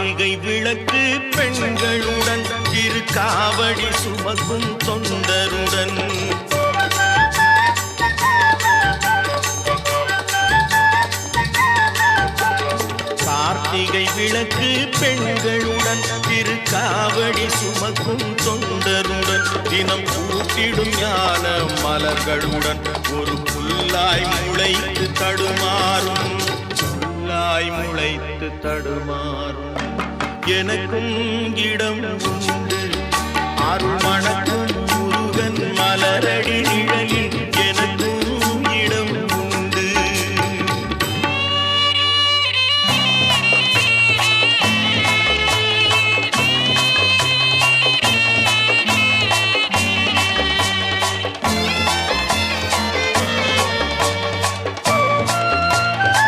கார்த்திகை விளக்கு பெண்களுடன் திருக்காவடி சுமக்கும் தொண்டருடன் கார்த்திகை விளக்கு பெண்களுடன் திருக்காவடி சுமக்கும் தொண்டருடன் தினம் கூட்டிடும் ஞான மலர்களுடன் ஒரு புல்லாய் முளைத்து தடுமாறும் முளைத்து தடுமாறும் எனக்கும் இடம் உண்டு அருள்மண